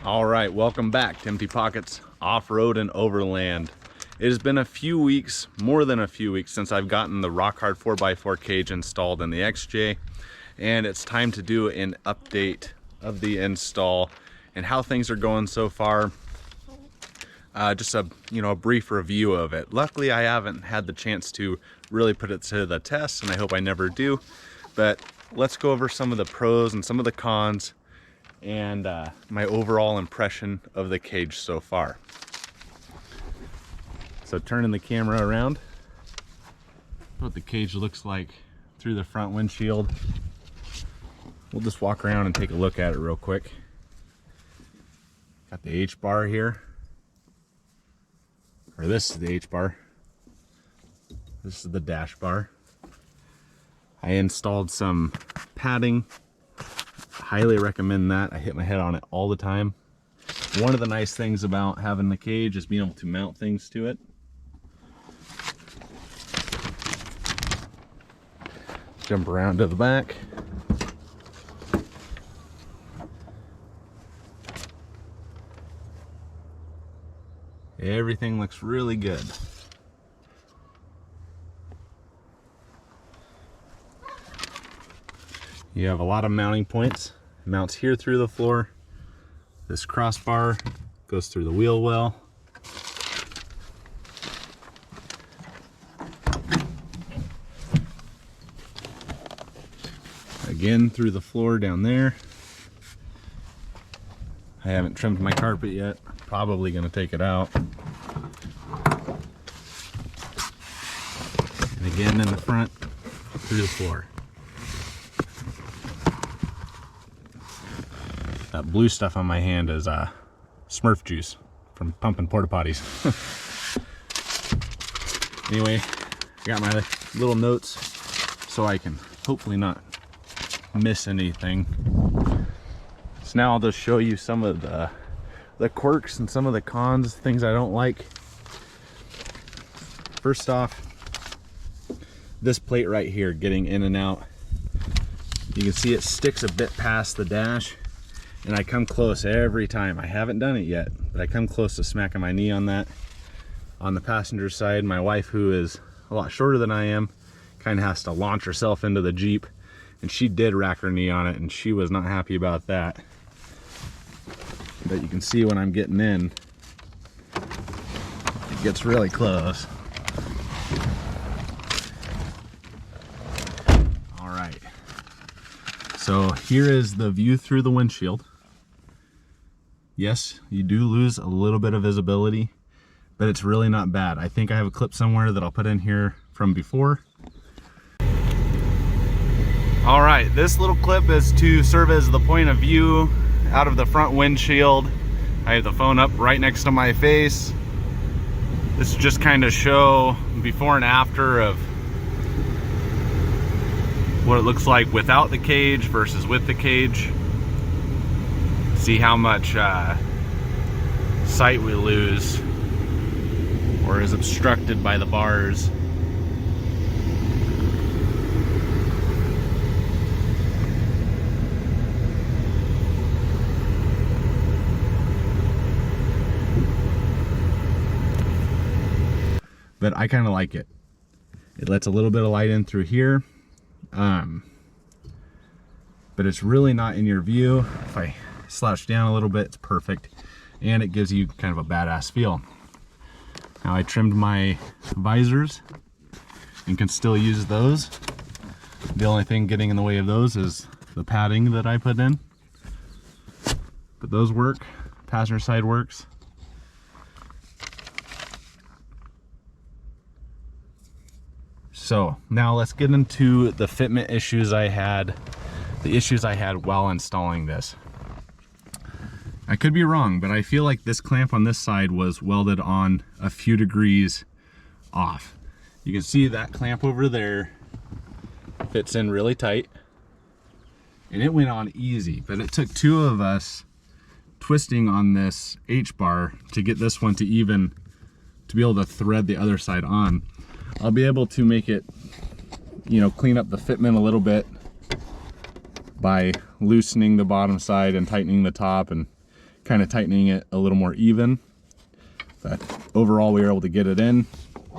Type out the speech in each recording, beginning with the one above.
All right, welcome back to Empty Pockets Off-Road and Overland. It has been a few weeks, more than a few weeks, since I've gotten the Rockhard 4x4 cage installed in the XJ, and it's time to do an update of the install and how things are going so far. Just a brief review of it. Luckily, I haven't had the chance to really put it to the test, and I hope I never do. But let's go over some of the pros and some of the cons, and my overall impression of the cage so far. So turning the camera around, what the cage looks like through the front windshield. We'll just walk around and take a look at it real quick. Got the H bar here, or this is the H bar. This is the dash bar. I installed some padding. Highly recommend that. I hit my head on it all the time. One of the nice things about having the cage is being able to mount things to it. Jump around to the back. Everything looks really good. You have a lot of mounting points. It mounts here through the floor. This crossbar goes through the wheel well. Again through the floor down there. I haven't trimmed my carpet yet. Probably gonna take it out. And again in the front through the floor. That blue stuff on my hand is Smurf juice from pumping porta potties. Anyway, I got my little notes so I can hopefully not miss anything. So now I'll just show you some of the quirks and some of the cons, things I don't like. First off, this plate right here, getting in and out. You can see it sticks a bit past the dash, and I come close every time. I haven't done it yet, but I come close to smacking my knee on that. On the passenger side, my wife, who is a lot shorter than I am, kind of has to launch herself into the Jeep, and she did rack her knee on it, and she was not happy about that. But you can see when I'm getting in, it gets really close. All right, so here is the view through the windshield. Yes, you do lose a little bit of visibility, but it's really not bad. I think I have a clip somewhere that I'll put in here from before. All right, this little clip is to serve as the point of view out of the front windshield. I have the phone up right next to my face. This is just kind of show before and after of what it looks like without the cage versus with the cage. See how much sight we lose or is obstructed by the bars. But I kind of like it. It lets a little bit of light in through here. But it's really not in your view. If I slouch down a little bit, it's perfect. And it gives you kind of a badass feel. Now I trimmed my visors and can still use those. The only thing getting in the way of those is the padding that I put in. But those work. Passenger side works. So now let's get into the fitment issues I had, the issues I had while installing this. I could be wrong, but I feel like this clamp on this side was welded on a few degrees off. You can see that clamp over there fits in really tight, and it went on easy, but it took two of us twisting on this H bar to get this one to be able to thread the other side on. I'll be able to make it, clean up the fitment a little bit by loosening the bottom side and tightening the top and kind of tightening it a little more even. But overall, we were able to get it in.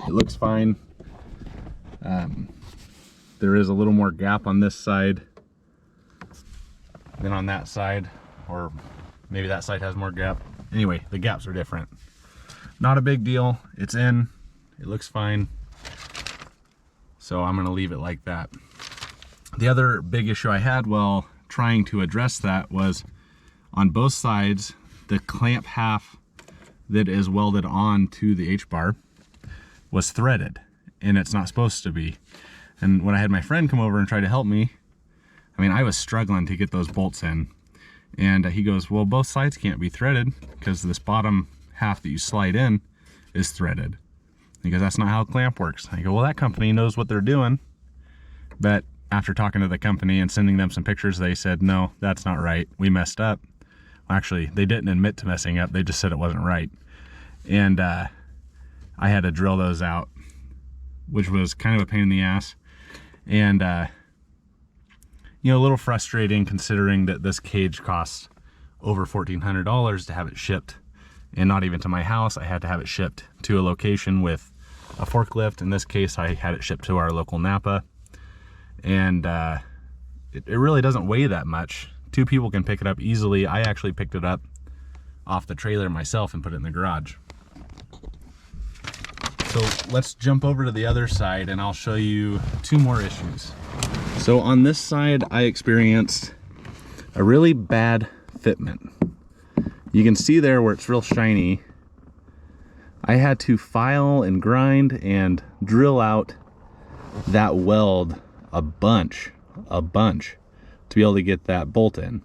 It looks fine. There is a little more gap on this side than on that side, or maybe that side has more gap. Anyway, the gaps are different. Not a big deal. It's in. It looks fine. So I'm gonna leave it like that. The other big issue I had while trying to address that was on both sides, the clamp half that is welded on to the H-bar was threaded, and it's not supposed to be. And when I had my friend come over and try to help me, I mean, I was struggling to get those bolts in. And he goes, well, both sides can't be threaded because this bottom half that you slide in is threaded. He goes, that's not how a clamp works. I go, well, that company knows what they're doing. But after talking to the company and sending them some pictures, they said, no, that's not right. We messed up. Well, actually, they didn't admit to messing up. They just said it wasn't right. And I had to drill those out, which was kind of a pain in the ass. And, you know, a little frustrating considering that this cage costs over $1,400 to have it shipped, and not even to my house. I had to have it shipped to a location with a forklift. In this case, I had it shipped to our local Napa. And it really doesn't weigh that much. 2 people can pick it up easily. I actually picked it up off the trailer myself and put it in the garage. So let's jump over to the other side and I'll show you 2 more issues. So on this side, I experienced a really bad fitment. You can see there where it's real shiny. I had to file and grind and drill out that weld a bunch to be able to get that bolt in.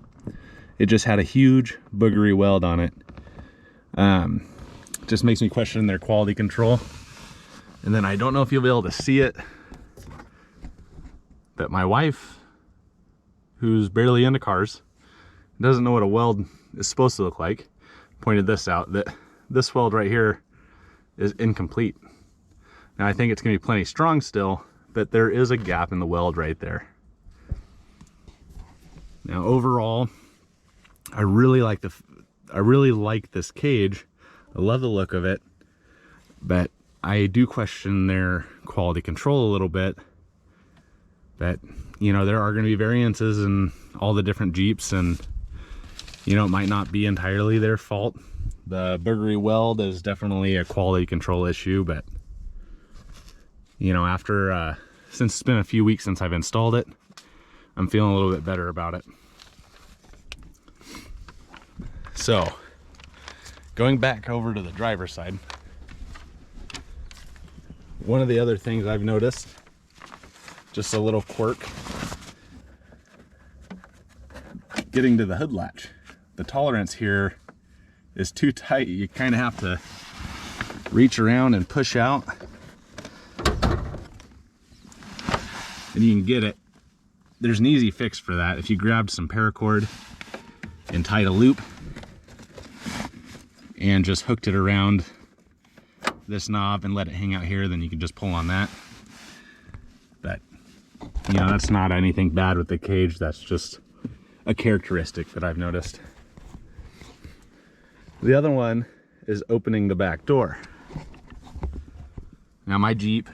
It just had a huge boogery weld on it. Just makes me question their quality control. And then I don't know if you'll be able to see it, but my wife, who's barely into cars, doesn't know what a weld is supposed to look like, pointed this out, that this weld right here is incomplete. Now I think it's gonna be plenty strong still, but there is a gap in the weld right there. Now overall, I really like this cage. I love the look of it, but I do question their quality control a little bit. But, you know, there are going to be variances in all the different Jeeps, and, you know, it might not be entirely their fault. The boogery weld is definitely a quality control issue, but, you know, after, since it's been a few weeks since I've installed it, I'm feeling a little bit better about it. So, going back over to the driver's side, one of the other things I've noticed, just a little quirk, getting to the hood latch. The tolerance here is too tight. You kind of have to reach around and push out, and you can get it. There's an easy fix for that. If you grabbed some paracord and tied a loop and just hooked it around this knob and let it hang out here, then you can just pull on that. But, you know, that's not anything bad with the cage. That's just a characteristic that I've noticed. The other one is opening the back door. Now my Jeep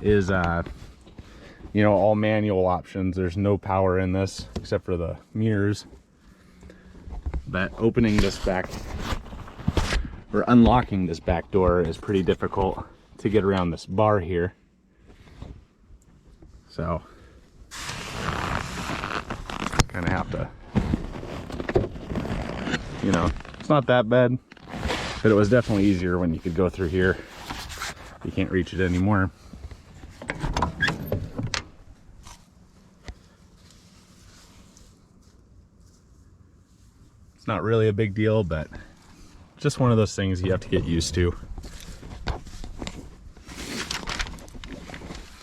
is, you know, all manual options. There's no power in this except for the mirrors. But opening this back, or unlocking this back door, is pretty difficult to get around this bar here. So kind of have to, you know, it's not that bad, but it was definitely easier when you could go through here. You can't reach it anymore. It's not really a big deal, but just one of those things you have to get used to.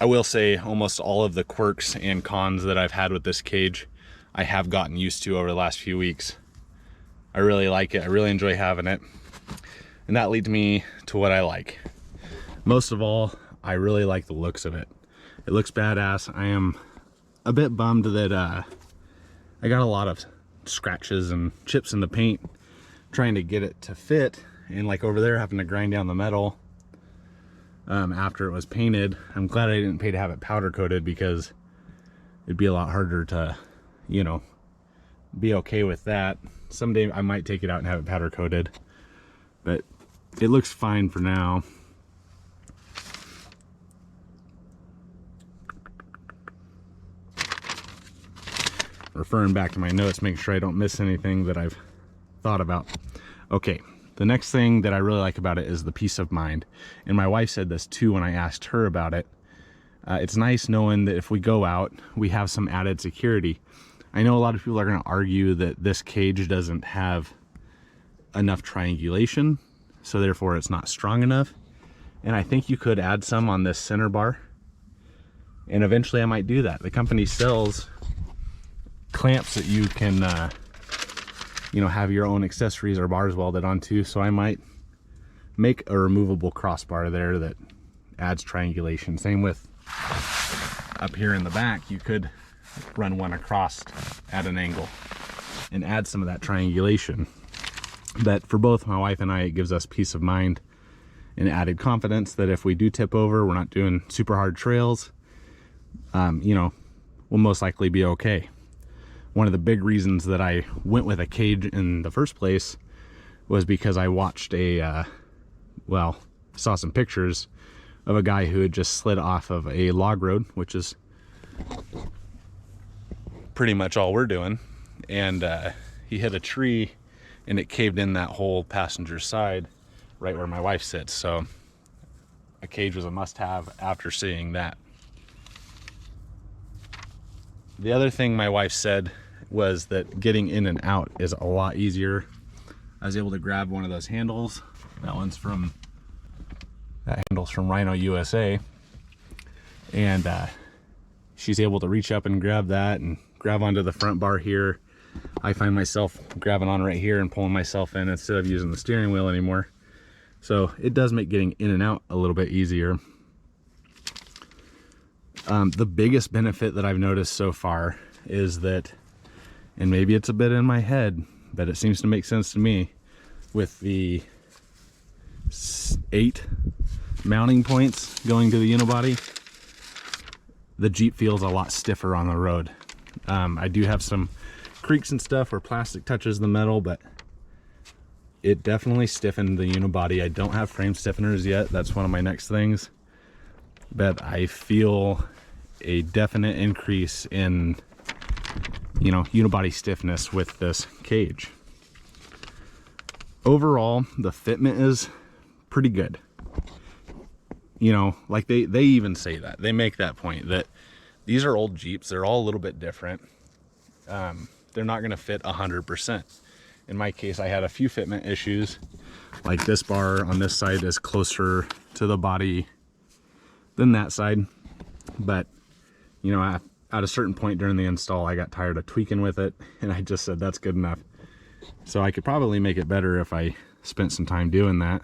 I will say almost all of the quirks and cons that I've had with this cage, I have gotten used to over the last few weeks. I really like it. I really enjoy having it. And that leads me to what I like. Most of all, I really like the looks of it. It looks badass. I am a bit bummed that I got a lot of scratches and chips in the paint, trying to get it to fit, and like over there having to grind down the metal after it was painted. I'm glad I didn't pay to have it powder coated, because it'd be a lot harder to, you know, be okay with that. Someday I might take it out and have it powder coated, but it looks fine for now. Referring back to my notes, make sure I don't miss anything that I've thought about. Okay, the next thing that I really like about it is the peace of mind. And my wife said this too when I asked her about it. It's nice knowing that if we go out, we have some added security. I know a lot of people are going to argue that this cage doesn't have enough triangulation, so therefore it's not strong enough. And I think you could add some on this center bar, and eventually I might do that. The company sells clamps that you can you know, have your own accessories or bars welded onto, so I might make a removable crossbar there that adds triangulation. Same with up here in the back, you could run one across at an angle and add some of that triangulation. But for both my wife and I, it gives us peace of mind and added confidence that if we do tip over, we're not doing super hard trails, you know, we'll most likely be okay. One of the big reasons that I went with a cage in the first place was because I watched well, saw some pictures of a guy who had just slid off of a log road, which is pretty much all we're doing. And he hit a tree and it caved in that whole passenger side right where my wife sits. So a cage was a must-have after seeing that. The other thing my wife said was that getting in and out is a lot easier. I was able to grab one of those handles. That handle's from Rhino USA. And she's able to reach up and grab that and grab onto the front bar here. I find myself grabbing on right here and pulling myself in instead of using the steering wheel anymore. So it does make getting in and out a little bit easier. The biggest benefit that I've noticed so far is that, and maybe it's a bit in my head, but it seems to make sense to me, with the 8 mounting points going to the unibody, the Jeep feels a lot stiffer on the road. I do have some creaks and stuff where plastic touches the metal, but it definitely stiffened the unibody. I don't have frame stiffeners yet. That's one of my next things. But I feel a definite increase in, you know, unibody stiffness with this cage. Overall, the fitment is pretty good. You know, like they even say that. They make that point that these are old Jeeps. They're all a little bit different. They're not going to fit 100%. In my case, I had a few fitment issues. Like this bar on this side is closer to the body than that side. But, you know, at a certain point during the install, I got tired of tweaking with it, and I just said that's good enough. So I could probably make it better if I spent some time doing that.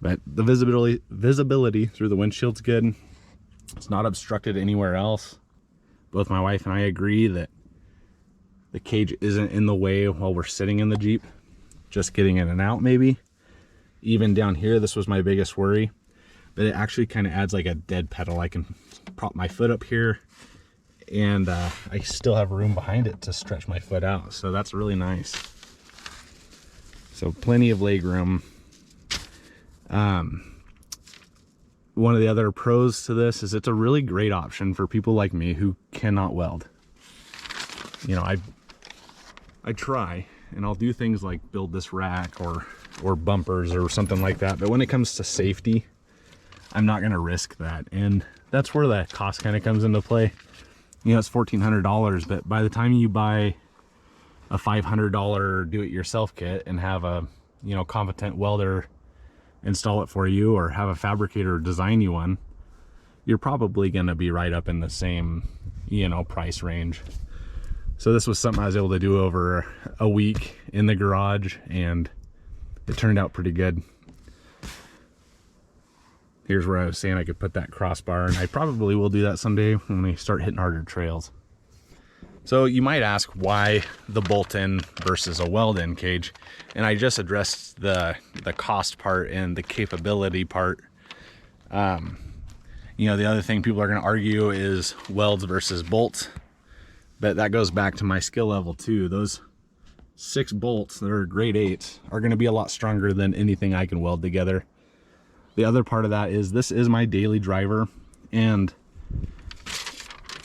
But the visibility through the windshield's good. It's not obstructed anywhere else. Both my wife and I agree that the cage isn't in the way while we're sitting in the Jeep. Just getting in and out maybe. Even down here, this was my biggest worry. But it actually kind of adds like a dead pedal. I can prop my foot up here, and I still have room behind it to stretch my foot out. So that's really nice. So plenty of leg room. One of the other pros to this is it's a really great option for people like me who cannot weld. You know, I try, and I'll do things like build this rack or bumpers or something like that. But when it comes to safety, I'm not going to risk that. And that's where the cost kind of comes into play. You know, it's $1,400, but by the time you buy a $500 do-it-yourself kit and have a, you know, competent welder install it for you, or have a fabricator design you one, you're probably going to be right up in the same, you know, price range. So this was something I was able to do over a week in the garage, and it turned out pretty good. Here's where I was saying I could put that crossbar, and I probably will do that someday when we start hitting harder trails. So you might ask why the bolt-in versus a weld-in cage, and I just addressed the cost part and the capability part. You know, the other thing people are going to argue is welds versus bolts, but that goes back to my skill level too. Those 6 bolts that are grade 8s are going to be a lot stronger than anything I can weld together. The other part of that is this is my daily driver, and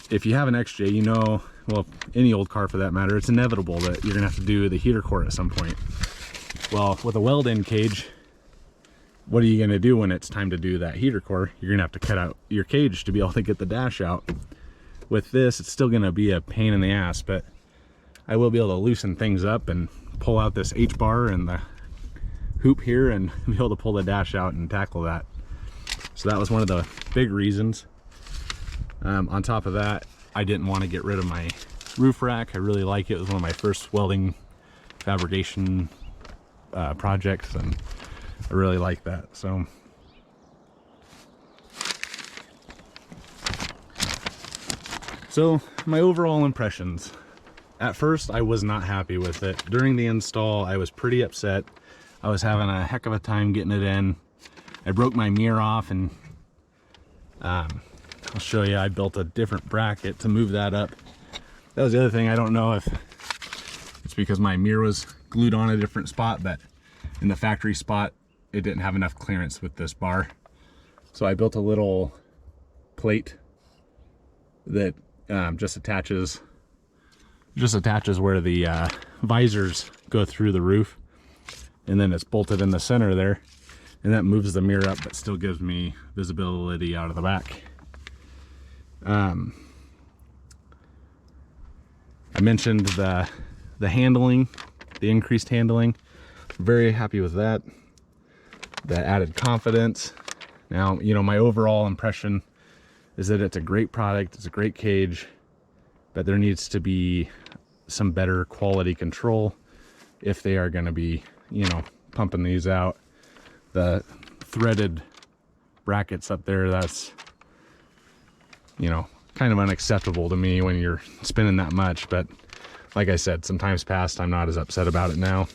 if you have an XJ, you know, well, any old car for that matter, it's inevitable that you're gonna have to do the heater core at some point. Well, with a weld-in cage, what are you gonna do when it's time to do that heater core? You're gonna have to cut out your cage to be able to get the dash out. With this, it's still gonna be a pain in the ass, but I will be able to loosen things up and pull out this H-bar and the hoop here and be able to pull the dash out and tackle that. So that was one of the big reasons. On top of that, I didn't want to get rid of my roof rack. I really like it. It was one of my first welding fabrication projects, and I really like that. So my overall impressions. At first, I was not happy with it. During the install, I was pretty upset. I was having a heck of a time getting it in. I broke my mirror off, and I'll show you, I built a different bracket to move that up. That was the other thing. I don't know if it's because my mirror was glued on a different spot, but in the factory spot, it didn't have enough clearance with this bar. So I built a little plate that just attaches where the visors go through the roof, and then it's bolted in the center there, and that moves the mirror up but still gives me visibility out of the back. I mentioned the handling, the increased handling. Very happy with that. The added confidence. Now, you know, my overall impression is that it's a great product, it's a great cage, but there needs to be some better quality control if they are going to be, you know, pumping these out. The threaded brackets up there, that's, you know, kind of unacceptable to me when you're spinning that much. But like I said, some times past, I'm not as upset about it now.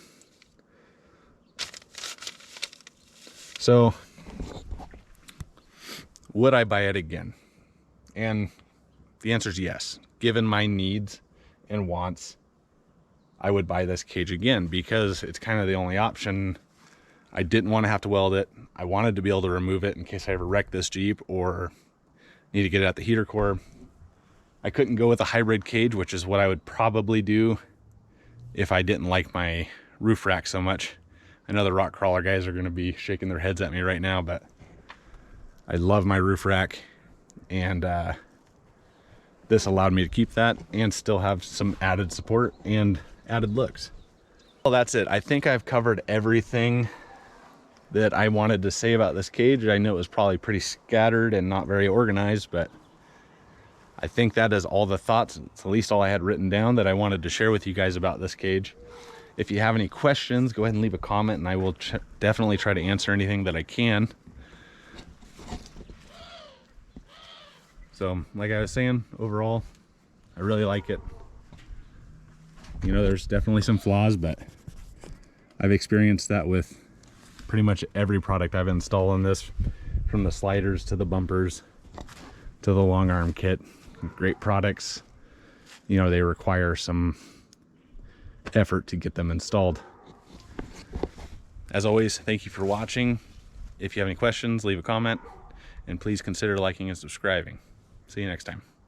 So would I buy it again? And the answer is yes. Given my needs and wants, I would buy this cage again, because it's kind of the only option. I didn't want to have to weld it. I wanted to be able to remove it in case I ever wrecked this Jeep or need to get it at the heater core. I couldn't go with a hybrid cage, which is what I would probably do if I didn't like my roof rack so much. I know the rock crawler guys are going to be shaking their heads at me right now, but I love my roof rack, and this allowed me to keep that and still have some added support and added looks. Well, that's it. I think I've covered everything that I wanted to say about this cage. I know it was probably pretty scattered and not very organized, but I think that is all the thoughts. It's at least all I had written down that I wanted to share with you guys about this cage. If you have any questions, go ahead and leave a comment, and I will definitely try to answer anything that I can. So, like I was saying, overall, I really like it. You know, there's definitely some flaws, but I've experienced that with pretty much every product I've installed in this, from the sliders to the bumpers to the long arm kit. Great products. You know, they require some effort to get them installed. As always, thank you for watching. If you have any questions, leave a comment, and please consider liking and subscribing. See you next time.